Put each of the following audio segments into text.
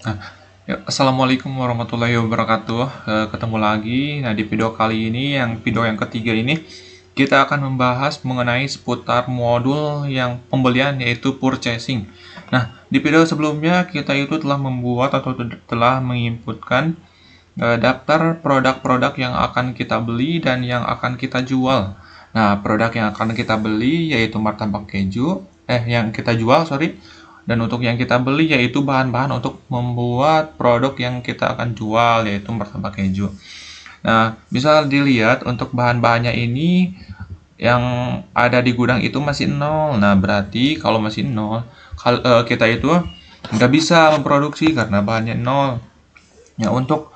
Nah, ya, Assalamualaikum warahmatullahi wabarakatuh. Ketemu lagi. Nah, di video kali ini, video yang ketiga ini, kita akan membahas mengenai seputar modul yang pembelian, yaitu purchasing. Nah, di video sebelumnya kita itu telah membuat atau telah menginputkan daftar produk-produk yang akan kita beli dan yang akan kita jual. Nah, produk yang akan kita beli yaitu martabak keju, yang kita jual, sorry. Dan untuk yang kita beli yaitu bahan-bahan untuk membuat produk yang kita akan jual, yaitu martabak keju. Nah, bisa dilihat untuk bahan-bahannya ini yang ada di gudang itu masih nol. Nah, berarti kalau masih nol, kita itu nggak bisa memproduksi karena bahannya nol. Ya, untuk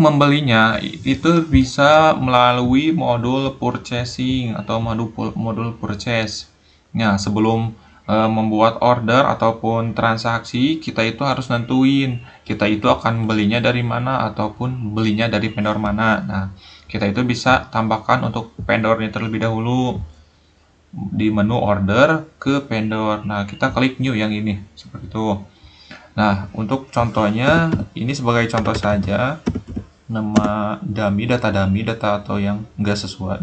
membelinya itu bisa melalui modul purchasing atau modul purchase. Nah, sebelum membuat order ataupun transaksi, kita itu harus nentuin kita itu akan belinya dari mana ataupun belinya dari vendor mana. Nah, kita itu bisa tambahkan untuk vendornya terlebih dahulu di menu order ke vendor. Nah, kita klik new yang ini seperti itu. Nah, untuk contohnya ini sebagai contoh saja, nama data atau yang enggak sesuai,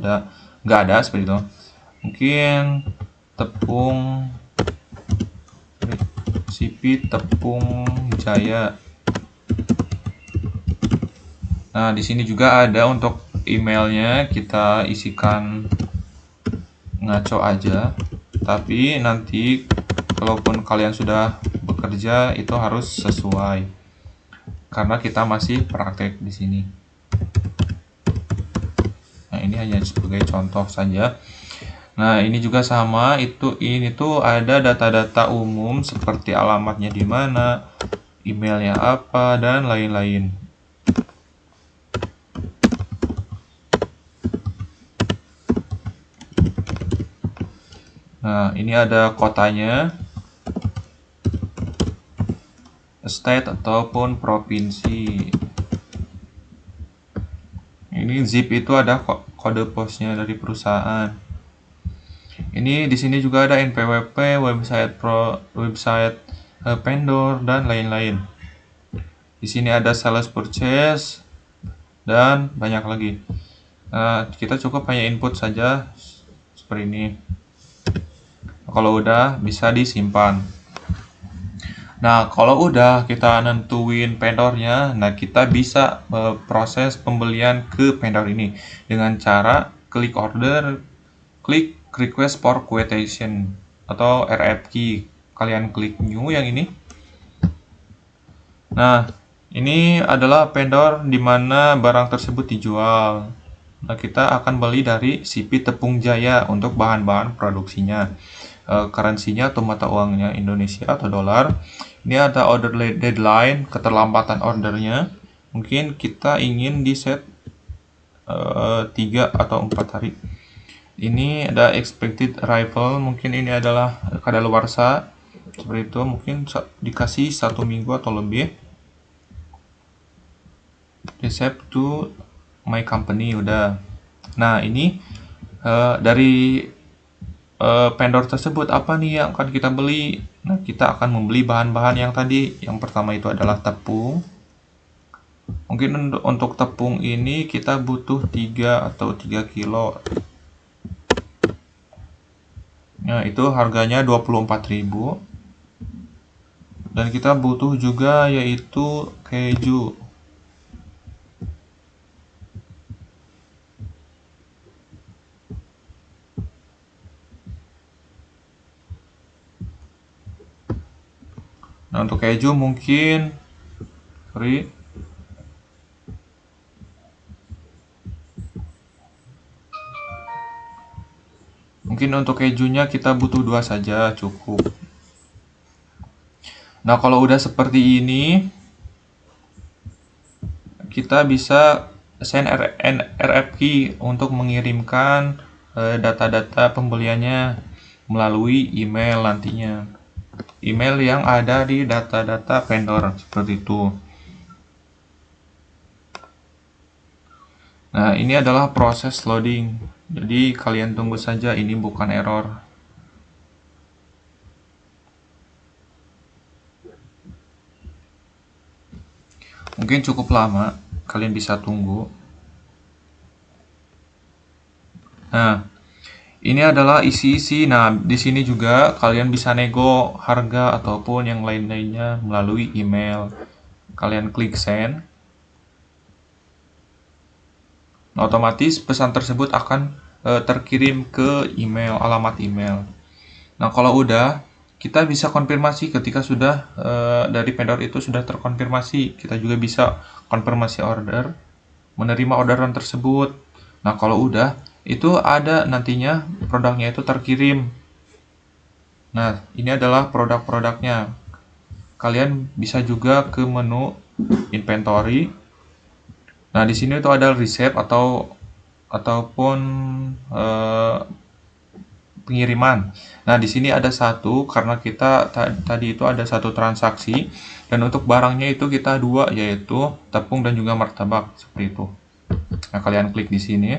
nggak ada seperti itu. Mungkin tepung sipi tepung jaya. Nah, di sini juga ada untuk emailnya, kita isikan ngaco aja. Tapi nanti kalaupun kalian sudah bekerja itu harus sesuai karena kita masih praktek di sini. Nah, ini hanya sebagai contoh saja. Nah, ini juga sama, ini tuh ada data-data umum seperti alamatnya di mana, emailnya apa, dan lain-lain. Nah, ini ada kotanya, state ataupun provinsi. Ini zip itu ada kode posnya dari perusahaan. Ini di sini juga ada NPWP, website vendor, dan lain-lain. Di sini ada sales purchase dan banyak lagi. Kita cukup hanya input saja seperti ini. Kalau udah bisa disimpan. Nah, kalau udah kita nentuin vendornya, nah kita bisa proses pembelian ke vendor ini dengan cara klik order, klik request for quotation atau RFQ. Kalian klik new yang ini. Nah, ini adalah vendor di mana barang tersebut dijual. Nah, kita akan beli dari Sipi Tepung Jaya untuk bahan-bahan produksinya. Currency-nya atau mata uangnya Indonesia atau dolar. Ini ada order deadline, keterlambatan ordernya. Mungkin kita ingin di set 3 atau 4 hari. Ini ada expected arrival, mungkin ini adalah kadaluarsa. Seperti itu, mungkin dikasih 1 minggu atau lebih. Receipt to my company udah. Nah, ini dari vendor tersebut apa nih yang akan kita beli. Nah, kita akan membeli bahan-bahan yang tadi. Yang pertama itu adalah tepung. Mungkin untuk tepung ini kita butuh 3 atau 3 kilo. Nah, itu harganya 24.000. Dan kita butuh juga yaitu keju. Nah, untuk keju mungkin untuk kejunya kita butuh 2 saja cukup. Nah, kalau udah seperti ini, kita bisa send RFQ untuk mengirimkan data-data pembeliannya melalui email nantinya. Email yang ada di data-data vendor seperti itu. Nah, ini adalah proses loading. Jadi kalian tunggu saja, ini bukan error. Mungkin cukup lama, kalian bisa tunggu. Nah, ini adalah isi-isi. Nah, di sini juga kalian bisa nego harga ataupun yang lain-lainnya melalui email. Kalian klik send. Nah, otomatis pesan tersebut akan terkirim ke email, alamat email. Nah, kalau udah, kita bisa konfirmasi ketika sudah dari vendor itu sudah terkonfirmasi. Kita juga bisa konfirmasi order, menerima orderan tersebut. Nah, kalau udah, itu ada nantinya produknya itu terkirim. Nah, ini adalah produk-produknya. Kalian bisa juga ke menu inventory. Nah, di sini itu ada resep ataupun pengiriman. Nah, di sini ada satu karena kita tadi itu ada satu transaksi, dan untuk barangnya itu kita dua, yaitu tepung dan juga martabak seperti itu. Nah, kalian klik di sini.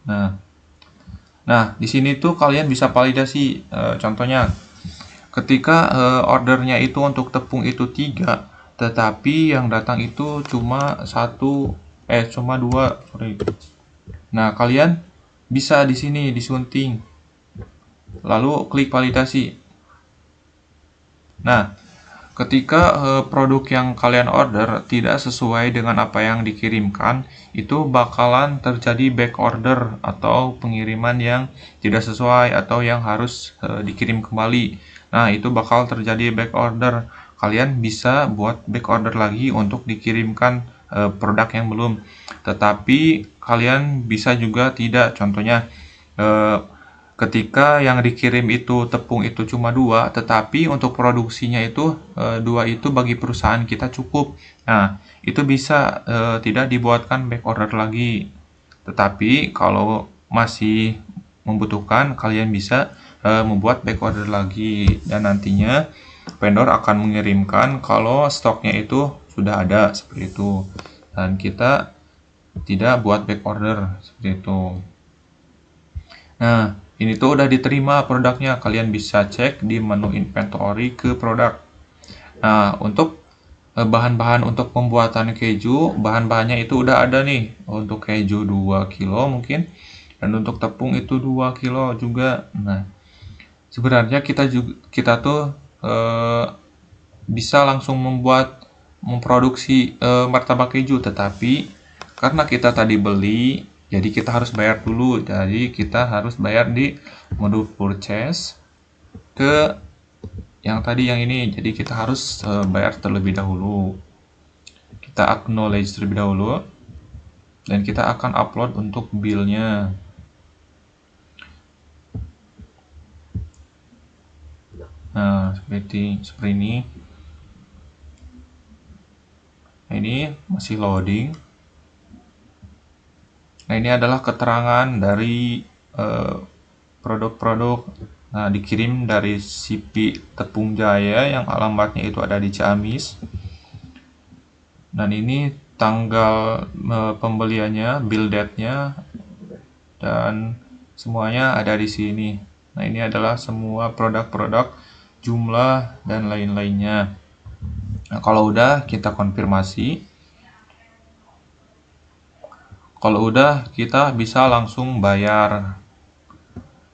Nah, di sini tuh kalian bisa validasi. Contohnya, ketika ordernya itu untuk tepung itu 3, tetapi yang datang itu cuma cuma 2, sorry. Nah, kalian bisa di sini disunting, lalu klik validasi. Nah, ketika produk yang kalian order tidak sesuai dengan apa yang dikirimkan, itu bakalan terjadi back order atau pengiriman yang tidak sesuai atau yang harus dikirim kembali. Nah, itu bakal terjadi back order. Kalian bisa buat back order lagi untuk dikirimkan produk yang belum. Tetapi kalian bisa juga tidak. Contohnya, ketika yang dikirim itu tepung itu cuma 2, tetapi untuk produksinya itu 2 itu bagi perusahaan kita cukup. Nah, itu bisa tidak dibuatkan back order lagi. Tetapi kalau masih membutuhkan, kalian bisa membuat back order lagi, dan nantinya vendor akan mengirimkan kalau stoknya itu sudah ada seperti itu, dan kita tidak buat back order seperti itu. Nah, ini tuh udah diterima produknya. Kalian bisa cek di menu inventory ke produk. Nah, untuk bahan-bahan untuk pembuatan keju, bahan-bahannya itu udah ada nih. Untuk keju 2 kilo mungkin, dan untuk tepung itu 2 kilo juga. Nah, sebenarnya kita tuh bisa langsung memproduksi martabak keju, tetapi karena kita tadi beli, jadi kita harus bayar dulu. Jadi kita harus bayar di mode purchase ke yang tadi yang ini. Jadi kita harus bayar terlebih dahulu. Kita acknowledge terlebih dahulu, dan kita akan upload untuk bill-nya. Nah, seperti ini. Nah, ini masih loading. Nah, ini adalah keterangan dari produk-produk. Nah, dikirim dari CP Tepung Jaya yang alamatnya itu ada di Ciamis. Dan ini tanggal pembeliannya, bill date-nya, dan semuanya ada di sini. Nah, ini adalah semua produk-produk, jumlah, dan lain-lainnya. Nah, kalau udah kita konfirmasi. Kalau udah, kita bisa langsung bayar.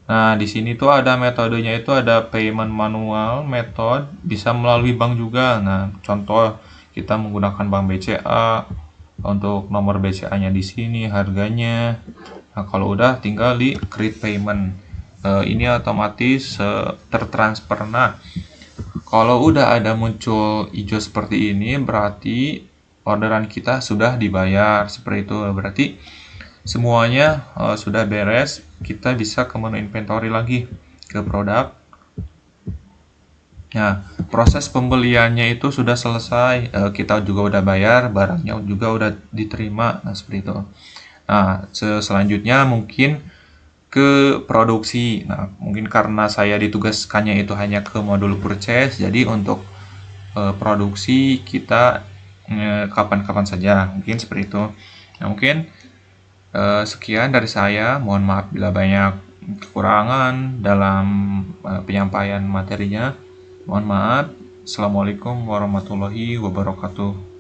Nah, di sini tuh ada metodenya, itu ada payment manual method, bisa melalui bank juga. Nah, contoh kita menggunakan bank BCA. Untuk nomor BCA-nya di sini, harganya. Nah, kalau udah tinggal di create payment. Ini otomatis tertransfer. Nah, kalau udah ada muncul hijau seperti ini, berarti orderan kita sudah dibayar. Seperti itu. Berarti semuanya sudah beres. Kita bisa ke menu inventory lagi, ke produk. Nah, proses pembeliannya itu sudah selesai. Kita juga udah bayar, barangnya juga udah diterima. Nah, seperti itu. Nah, selanjutnya mungkin ke produksi. Nah, mungkin karena saya ditugaskannya itu hanya ke modul purchase, jadi untuk produksi kita kapan-kapan saja, mungkin seperti itu. Nah, mungkin sekian dari saya. Mohon maaf bila banyak kekurangan dalam penyampaian materinya. Mohon maaf. Assalamualaikum warahmatullahi wabarakatuh.